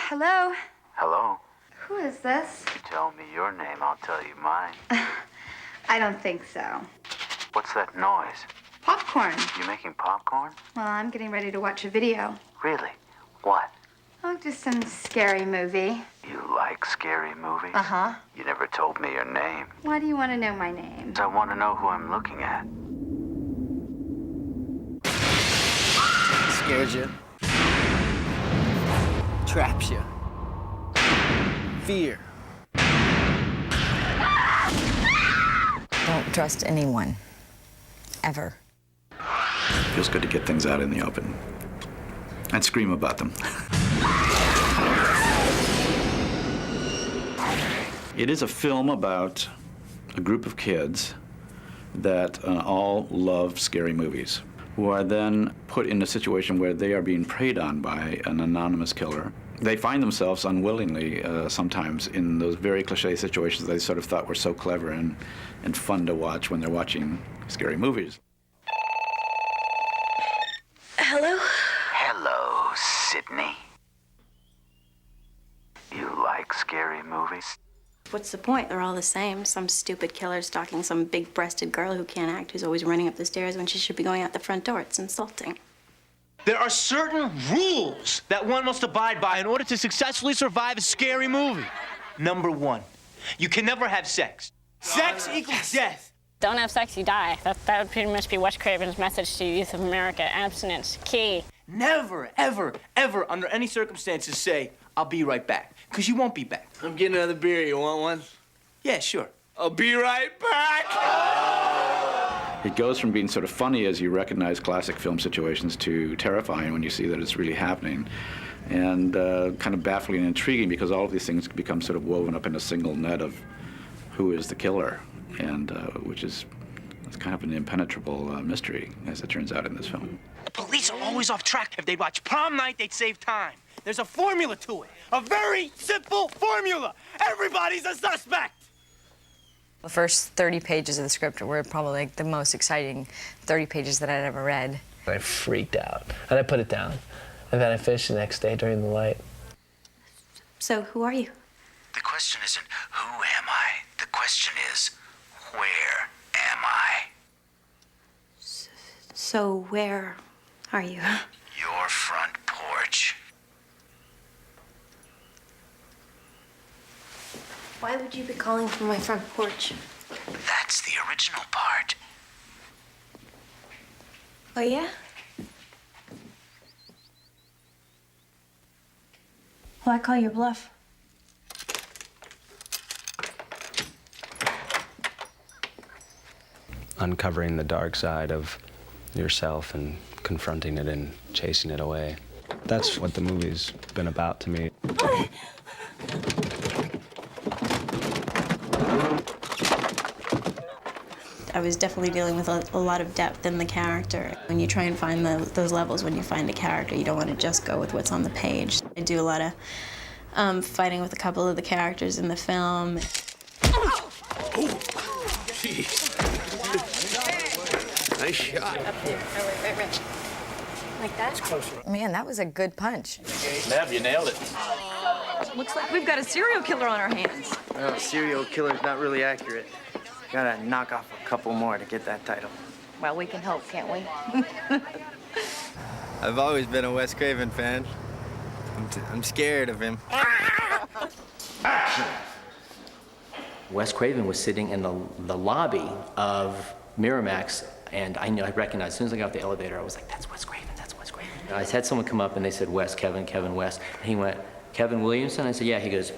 Hello? Hello? Who is this? You tell me your name, I'll tell you mine. I don't think so. What's that noise? Popcorn. You making popcorn? Well, I'm getting ready to watch a video. Really? What? Oh, just some scary movie. You like scary movies? Uh-huh. You never told me your name. Why do you want to know my name? I want to know who I'm looking at. Scares you. Traps you. Fear. Don't trust anyone. Ever. Feels good to get things out in the open. I'd scream about them. It is a film about a group of kids that all love scary movies, who are then put in a situation where they are being preyed on by an anonymous killer. They find themselves unwillingly sometimes in those very cliche situations they sort of thought were so clever and fun to watch when they're watching scary movies. Hello? Hello, Sydney. You like scary movies? What's the point? They're all the same. Some stupid killer stalking some big-breasted girl who can't act, who's always running up the stairs when she should be going out the front door. It's insulting. There are certain rules that one must abide by in order to successfully survive a scary movie. Number one, you can never have sex. Sex equals death. Don't have sex, you die. That would pretty much be Wes Craven's message to youth of America. Abstinence, key. Never, ever, ever, under any circumstances, say, I'll be right back. Because you won't be back. I'm getting another beer. You want one? Yeah, sure. I'll be right back. It goes from being sort of funny as you recognize classic film situations to terrifying when you see that it's really happening, and kind of baffling and intriguing because all of these things become sort of woven up in a single net of who is the killer, and which is it's kind of an impenetrable mystery, as it turns out in this film. The police are always off track. If they'd watch Prom Night, they'd save time. There's a formula to it. A very simple formula. Everybody's a suspect. The first 30 pages of the script were probably like the most exciting 30 pages that I'd ever read. I freaked out, and I put it down. And then I finished the next day during the light. So, who are you? The question isn't who am I? The question is where am I? So, where are you? Your front porch. Why would you be calling from my front porch? That's the original part. Oh, yeah? Well, I call your bluff. Uncovering the dark side of yourself and confronting it and chasing it away. That's what the movie's been about to me. I was definitely dealing with a lot of depth in the character. When you try and find those levels, when you find a character, you don't want to just go with what's on the page. I do a lot of fighting with a couple of the characters in the film. Oh, jeez. Nice shot. Up there. Right. Like that? Man, that was a good punch. Neve, you nailed it. Looks like we've got a serial killer on our hands. Well, serial killer's not really accurate. Gotta knock off a couple more to get that title. Well, we can hope, can't we? I've always been a Wes Craven fan. I'm scared of him. Action! Wes Craven was sitting in the lobby of Miramax, and I recognized, as soon as I got off the elevator, I was like, that's Wes Craven, that's Wes Craven. I had someone come up and they said, Wes, Kevin, Wes. And he went, Kevin Williamson? I said, yeah. He goes,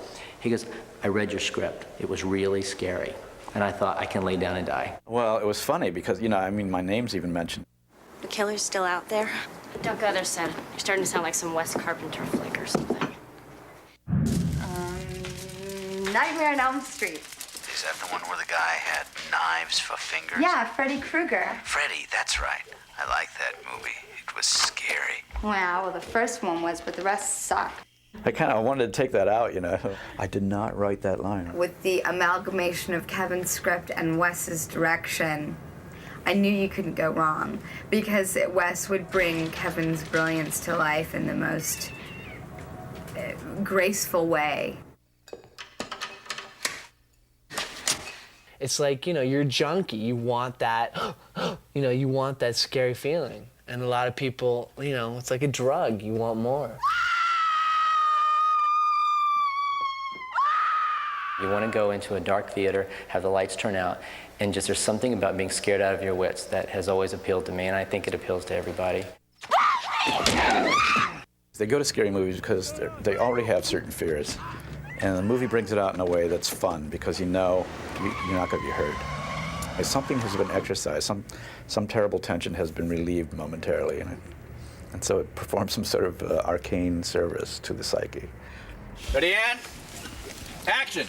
I read your script. It was really scary. And I thought, I can lay down and die. Well, it was funny because, my name's even mentioned. The killer's still out there? Don't go there, son. You're starting to sound like some Wes Carpenter flick or something. Nightmare on Elm Street. Is that the one where the guy had knives for fingers? Yeah, Freddy Krueger. Freddy, that's right. I like that movie. It was scary. Wow, well, the first one was, but the rest sucked. I kind of wanted to take that out, I did not write that line. With the amalgamation of Kevin's script and Wes's direction, I knew you couldn't go wrong because Wes would bring Kevin's brilliance to life in the most graceful way. It's like, you're a junkie. You want that, you want that scary feeling. And a lot of people, it's like a drug. You want more. You want to go into a dark theater, have the lights turn out, and just there's something about being scared out of your wits that has always appealed to me, and I think it appeals to everybody. They go to scary movies because they already have certain fears. And the movie brings it out in a way that's fun because you're not going to be hurt. If something has been exercised, some terrible tension has been relieved momentarily, and so it performs some sort of arcane service to the psyche. Ready, Ann? Action!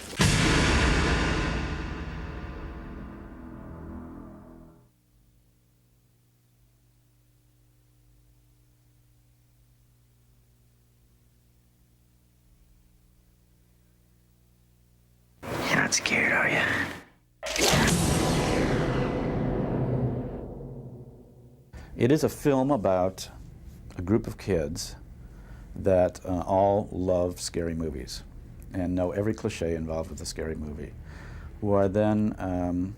You're not scared, are you? It is a film about a group of kids that all love scary movies and know every cliche involved with a scary movie, who are then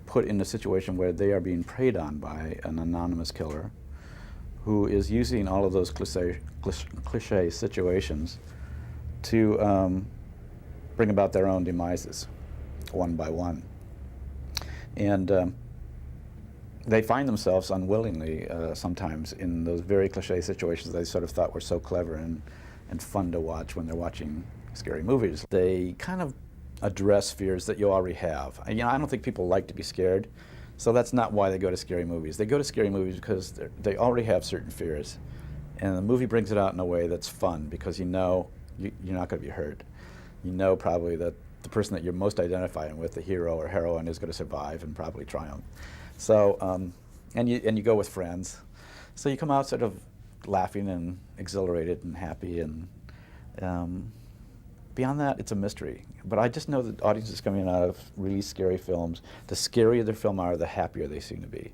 put in a situation where they are being preyed on by an anonymous killer who is using all of those cliche situations to bring about their own demises, one by one. And they find themselves unwillingly sometimes in those very cliche situations they sort of thought were so clever and fun to watch when they're watching scary movies. They kind of address fears that you already have. I don't think people like to be scared, so that's not why they go to scary movies. They go to scary movies because they already have certain fears, and the movie brings it out in a way that's fun because you're not going to be hurt. You know probably that the person that you're most identifying with, the hero or heroine, is going to survive and probably triumph. So, and you go with friends, so you come out sort of laughing and exhilarated and happy, and beyond that, it's a mystery. But I just know that audiences coming out of really scary films, the scarier their film are, the happier they seem to be.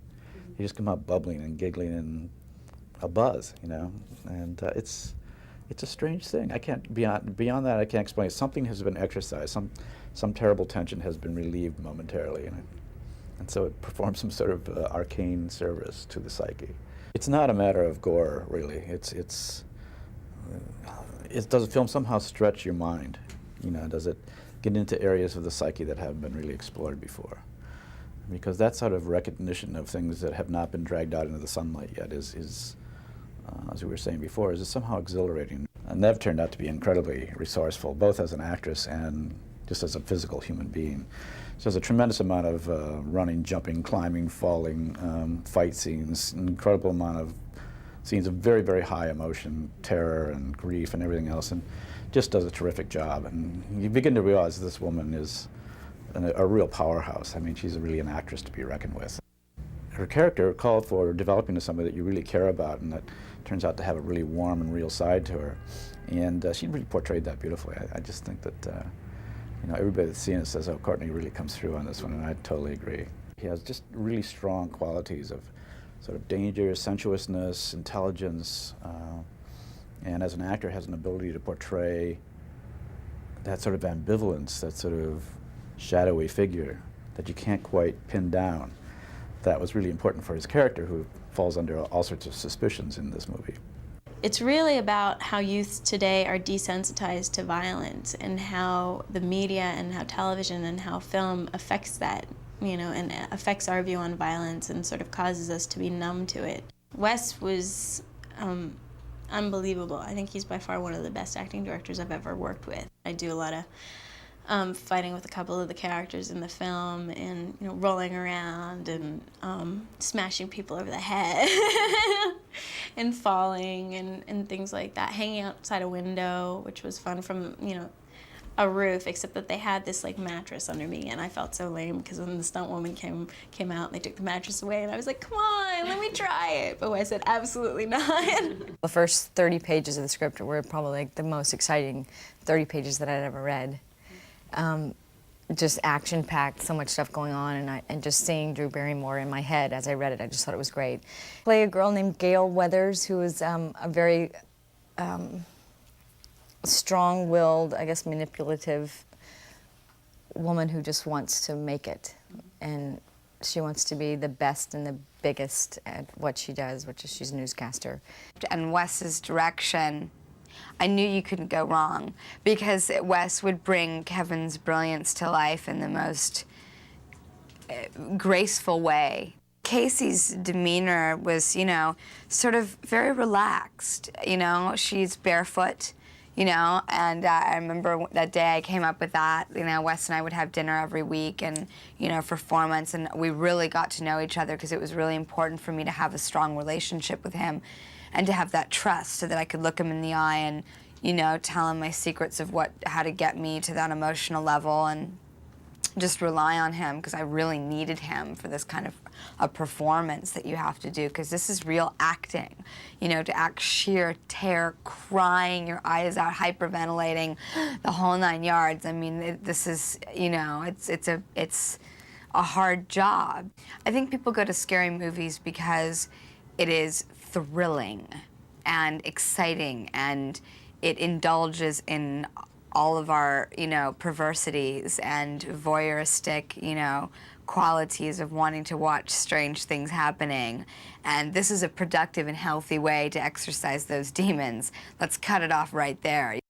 You just come out bubbling and giggling and a buzz, and it's a strange thing. I can't beyond that. I can't explain. Something has been exercised. Some terrible tension has been relieved momentarily, and so it performs some sort of arcane service to the psyche. It's not a matter of gore, really. Does the film somehow stretch your mind? Does it get into areas of the psyche that haven't been really explored before? Because that sort of recognition of things that have not been dragged out into the sunlight yet is as we were saying before, is somehow exhilarating. Neve turned out to be incredibly resourceful, both as an actress and just as a physical human being. She has a tremendous amount of running, jumping, climbing, falling, fight scenes, an incredible amount of scenes of very, very high emotion, terror and grief and everything else, and just does a terrific job. And you begin to realize this woman is a real powerhouse. I mean, she's really an actress to be reckoned with. Her character called for developing to somebody that you really care about and that turns out to have a really warm and real side to her. And she really portrayed that beautifully. I just think that everybody that's seen it says, oh, Courteney really comes through on this one, and I totally agree. He has just really strong qualities of sort of danger, sensuousness, intelligence, and as an actor has an ability to portray that sort of ambivalence, that sort of shadowy figure that you can't quite pin down. That was really important for his character, who falls under all sorts of suspicions in this movie. It's really about how youth today are desensitized to violence and how the media and how television and how film affects that, and affects our view on violence and sort of causes us to be numb to it. Wes was unbelievable. I think he's by far one of the best acting directors I've ever worked with. I do a lot of fighting with a couple of the characters in the film and rolling around and smashing people over the head and falling and things like that, hanging outside a window, which was fun, from a roof, except that they had this mattress under me, and I felt so lame because when the stunt woman came out and they took the mattress away, and I was like, come on, let me try it. But I said, absolutely not. The first 30 pages of the script were probably the most exciting 30 pages that I'd ever read. Just action-packed, so much stuff going on, and just seeing Drew Barrymore in my head as I read it, I just thought it was great. Play a girl named Gail Weathers, who is a very strong-willed, I guess manipulative woman who just wants to make it. And she wants to be the best and the biggest at what she does, which is she's a newscaster. And Wes's direction, I knew you couldn't go wrong, because Wes would bring Kevin's brilliance to life in the most graceful way. Casey's demeanor was, you know, sort of very relaxed. You know, she's barefoot, you know, and I remember that day I came up with that. You know, Wes and I would have dinner every week, and, you know, for 4 months, and we really got to know each other because it was really important for me to have a strong relationship with him and to have that trust so that I could look him in the eye and, you know, tell him my secrets of how to get me to that emotional level, and just rely on him, because I really needed him for this kind of a performance that you have to do, because this is real acting. You know, to act sheer terror, crying your eyes out, hyperventilating, the whole 9 yards. I mean, this is, you know, it's a hard job. I think people go to scary movies because it is thrilling and exciting, and it indulges in all of our, you know, perversities and voyeuristic, you know, qualities of wanting to watch strange things happening. And this is a productive and healthy way to exercise those demons. Let's cut it off right there.